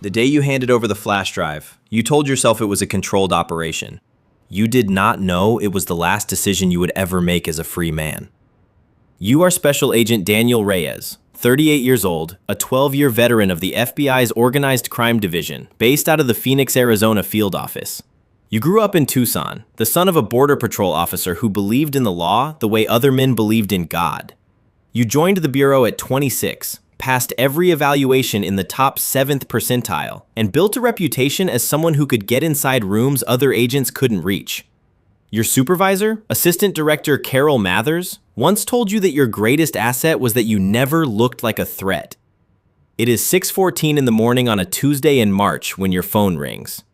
The day you handed over the flash drive, you told yourself it was a controlled operation. You did not know it was the last decision you would ever make as a free man. You are Special Agent Daniel Reyes, 38 years old, a 12-year veteran of the FBI's Organized Crime Division, based out of the Phoenix, Arizona field office. You grew up in Tucson, the son of a Border Patrol officer who believed in the law the way other men believed in God. You joined the Bureau at 26, passed every evaluation in the top 7th percentile, and built a reputation as someone who could get inside rooms other agents couldn't reach. Your supervisor, Assistant Director Carol Mathers, once told you that your greatest asset was that you never looked like a threat. It is 6:14 in the morning on a Tuesday in March when your phone rings.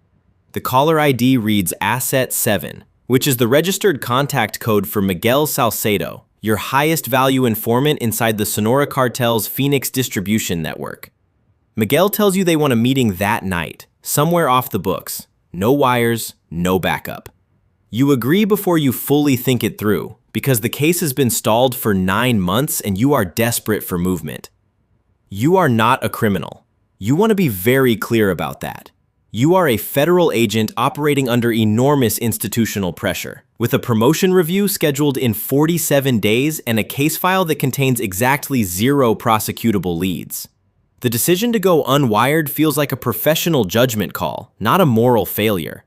The caller ID reads Asset 7, which is the registered contact code for Miguel Salcedo, your highest value informant inside the Sonora Cartel's Phoenix distribution network. Miguel tells you they want a meeting that night, somewhere off the books. No wires, no backup. You agree before you fully think it through, because the case has been stalled for 9 months and you are desperate for movement. You are not a criminal. You want to be very clear about that. You are a federal agent operating under enormous institutional pressure, with a promotion review scheduled in 47 days and a case file that contains exactly 0 prosecutable leads. The decision to go unwired feels like a professional judgment call, not a moral failure.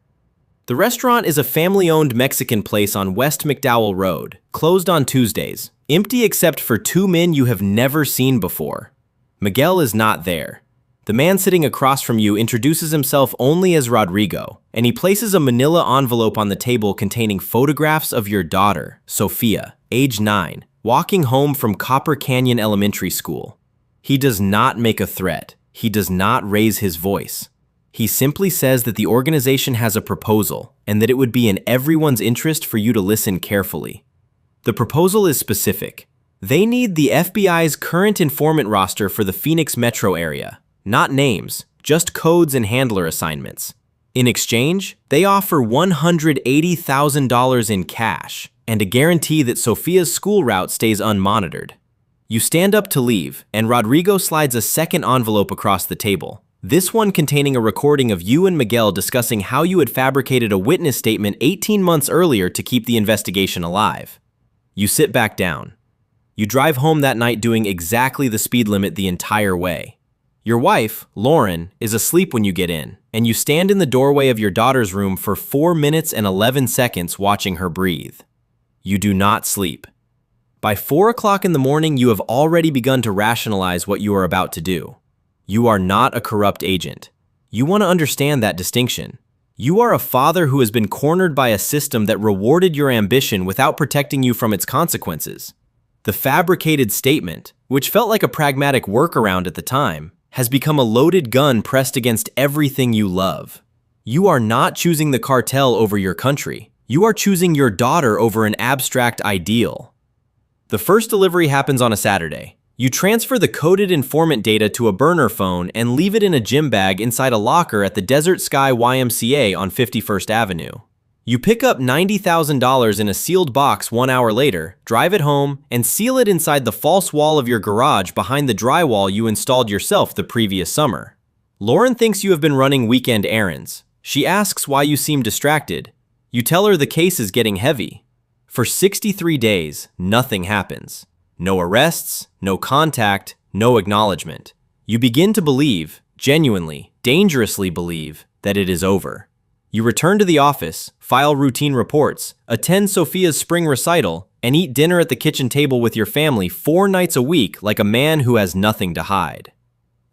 The restaurant is a family-owned Mexican place on West McDowell Road, closed on Tuesdays, empty except for 2 men you have never seen before. Miguel is not there. The man sitting across from you introduces himself only as Rodrigo, and he places a manila envelope on the table containing photographs of your daughter, Sophia, age 9, walking home from Copper Canyon Elementary School. He does not make a threat. He does not raise his voice. He simply says that the organization has a proposal and that it would be in everyone's interest for you to listen carefully. The proposal is specific. They need the FBI's current informant roster for the Phoenix metro area. Not names, just codes and handler assignments. In exchange, they offer $180,000 in cash and a guarantee that Sophia's school route stays unmonitored. You stand up to leave, and Rodrigo slides a second envelope across the table, this one containing a recording of you and Miguel discussing how you had fabricated a witness statement 18 months earlier to keep the investigation alive. You sit back down. You drive home that night doing exactly the speed limit the entire way. Your wife, Lauren, is asleep when you get in, and you stand in the doorway of your daughter's room for 4 minutes and 11 seconds watching her breathe. You do not sleep. By 4 o'clock in the morning, you have already begun to rationalize what you are about to do. You are not a corrupt agent. You want to understand that distinction. You are a father who has been cornered by a system that rewarded your ambition without protecting you from its consequences. The fabricated statement, which felt like a pragmatic workaround at the time, has become a loaded gun pressed against everything you love. You are not choosing the cartel over your country. You are choosing your daughter over an abstract ideal. The first delivery happens on a Saturday. You transfer the coded informant data to a burner phone and leave it in a gym bag inside a locker at the Desert Sky YMCA on 51st Avenue. You pick up $90,000 in a sealed box 1 hour later, drive it home, and seal it inside the false wall of your garage behind the drywall you installed yourself the previous summer. Lauren thinks you have been running weekend errands. She asks why you seem distracted. You tell her the case is getting heavy. For 63 days, nothing happens. No arrests, no contact, no acknowledgement. You begin to believe, genuinely, dangerously believe, that it is over. You return to the office, file routine reports, attend Sophia's spring recital, and eat dinner at the kitchen table with your family 4 nights a week like a man who has nothing to hide.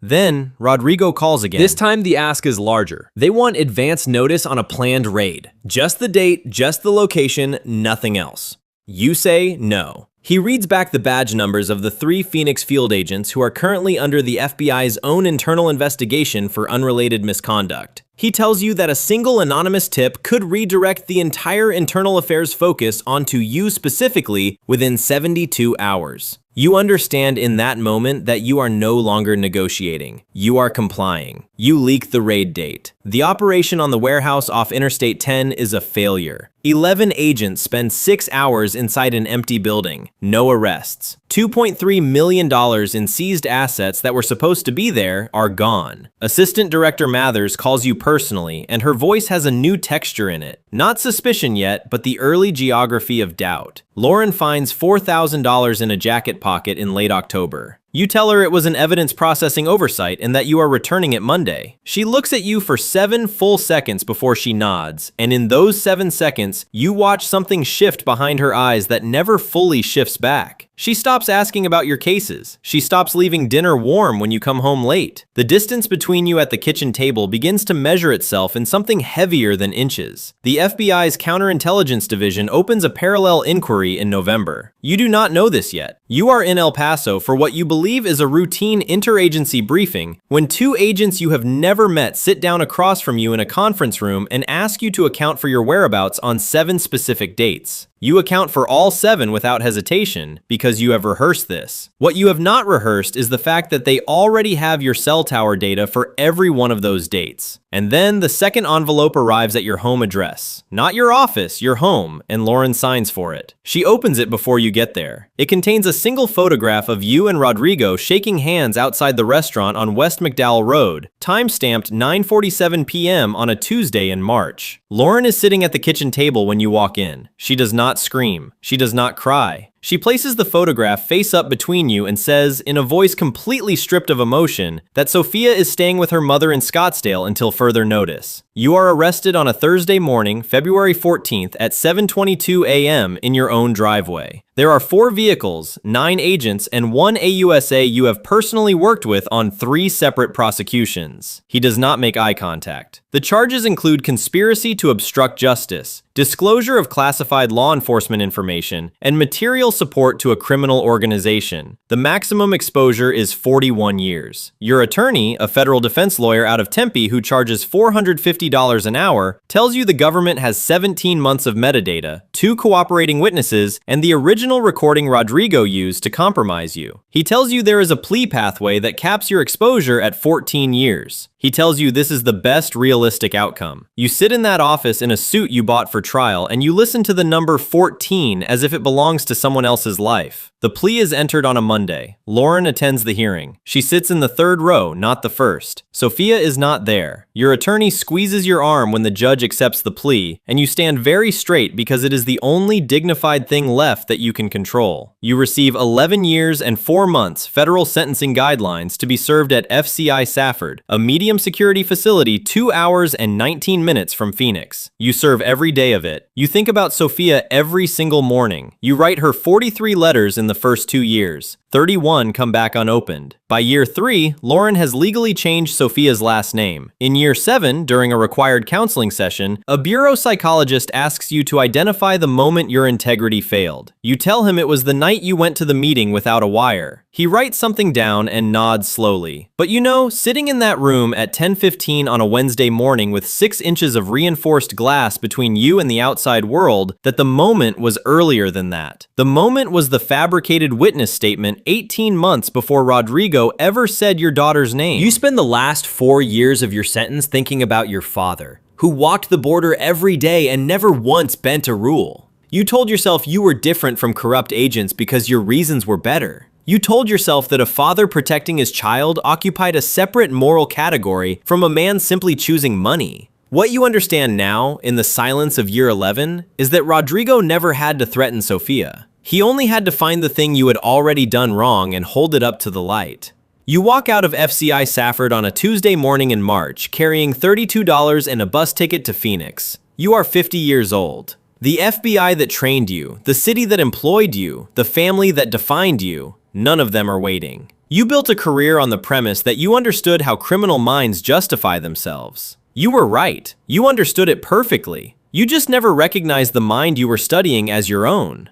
Then, Rodrigo calls again. This time the ask is larger. They want advance notice on a planned raid. Just the date, just the location, nothing else. You say no. He reads back the badge numbers of the 3 Phoenix field agents who are currently under the FBI's own internal investigation for unrelated misconduct. He tells you that a single anonymous tip could redirect the entire internal affairs focus onto you specifically within 72 hours. You understand in that moment that you are no longer negotiating. You are complying. You leak the raid date. The operation on the warehouse off Interstate 10 is a failure. 11 agents spend 6 hours inside an empty building. No arrests. $2.3 million in seized assets that were supposed to be there are gone. Assistant Director Mathers calls you personally, and her voice has a new texture in it. Not suspicion yet, but the early geography of doubt. Lauren finds $4,000 in a jacket pocket in late October. You tell her it was an evidence processing oversight and that you are returning it Monday. She looks at you for 7 full seconds before she nods, and in those 7 seconds, you watch something shift behind her eyes that never fully shifts back. She stops asking about your cases. She stops leaving dinner warm when you come home late. The distance between you at the kitchen table begins to measure itself in something heavier than inches. The FBI's Counterintelligence Division opens a parallel inquiry in November. You do not know this yet. You are in El Paso for what you believe is a routine interagency briefing when 2 agents you have never met sit down across from you in a conference room and ask you to account for your whereabouts on 7 specific dates. You account for all 7 without hesitation because you have rehearsed this. What you have not rehearsed is the fact that they already have your cell tower data for every one of those dates. And then the second envelope arrives at your home address. Not your office, your home, and Lauren signs for it. She opens it before you get there. It contains a single photograph of you and Rodrigo shaking hands outside the restaurant on West McDowell Road, time-stamped 9:47 p.m. on a Tuesday in March. Lauren is sitting at the kitchen table when you walk in. She does not scream. She does not cry. She places the photograph face up between you and says, in a voice completely stripped of emotion, that Sophia is staying with her mother in Scottsdale until further notice. You are arrested on a Thursday morning, February 14th at 7:22 a.m. in your own driveway. There are 4 vehicles, 9 agents, and 1 AUSA you have personally worked with on 3 separate prosecutions. He does not make eye contact. The charges include conspiracy to obstruct justice, disclosure of classified law enforcement information, and material support to a criminal organization. The maximum exposure is 41 years. Your attorney, a federal defense lawyer out of Tempe who charges $450 an hour, tells you the government has 17 months of metadata, 2 cooperating witnesses, and the original recording Rodrigo used to compromise you. He tells you there is a plea pathway that caps your exposure at 14 years. He tells you this is the best realistic outcome. You sit in that office in a suit you bought for trial, and you listen to the number 14 as if it belongs to someone else's life. The plea is entered on a Monday. Lauren attends the hearing. She sits in the 3rd row, not the 1st. Sophia is not there. Your attorney squeezes your arm when the judge accepts the plea, and you stand very straight because it is the only dignified thing left that you can control. You receive 11 years and 4 months federal sentencing guidelines to be served at FCI Safford, a medium security facility 2 hours and 19 minutes from Phoenix. You serve every day of it. You think about Sophia every single morning. You write her 43 letters in the first 2 years. 31 come back unopened. By year 3, Lauren has legally changed Sophia's last name. In year 7, during a required counseling session, a bureau psychologist asks you to identify the moment your integrity failed. You tell him it was the night you went to the meeting without a wire. He writes something down and nods slowly. But you know, sitting in that room at 10:15 on a Wednesday morning with 6 inches of reinforced glass between you and the outside world, that the moment was earlier than that. The moment was the fabricated witness statement 18 months before Rodrigo ever said your daughter's name. You spend the last 4 years of your sentence thinking about your father, who walked the border every day and never once bent a rule. You told yourself you were different from corrupt agents because your reasons were better. You told yourself that a father protecting his child occupied a separate moral category from a man simply choosing money. What you understand now, in the silence of year 11, is that Rodrigo never had to threaten Sophia. He only had to find the thing you had already done wrong and hold it up to the light. You walk out of FCI Safford on a Tuesday morning in March, carrying $32 and a bus ticket to Phoenix. You are 50 years old. The FBI that trained you, the city that employed you, the family that defined you, none of them are waiting. You built a career on the premise that you understood how criminal minds justify themselves. You were right. You understood it perfectly. You just never recognized the mind you were studying as your own.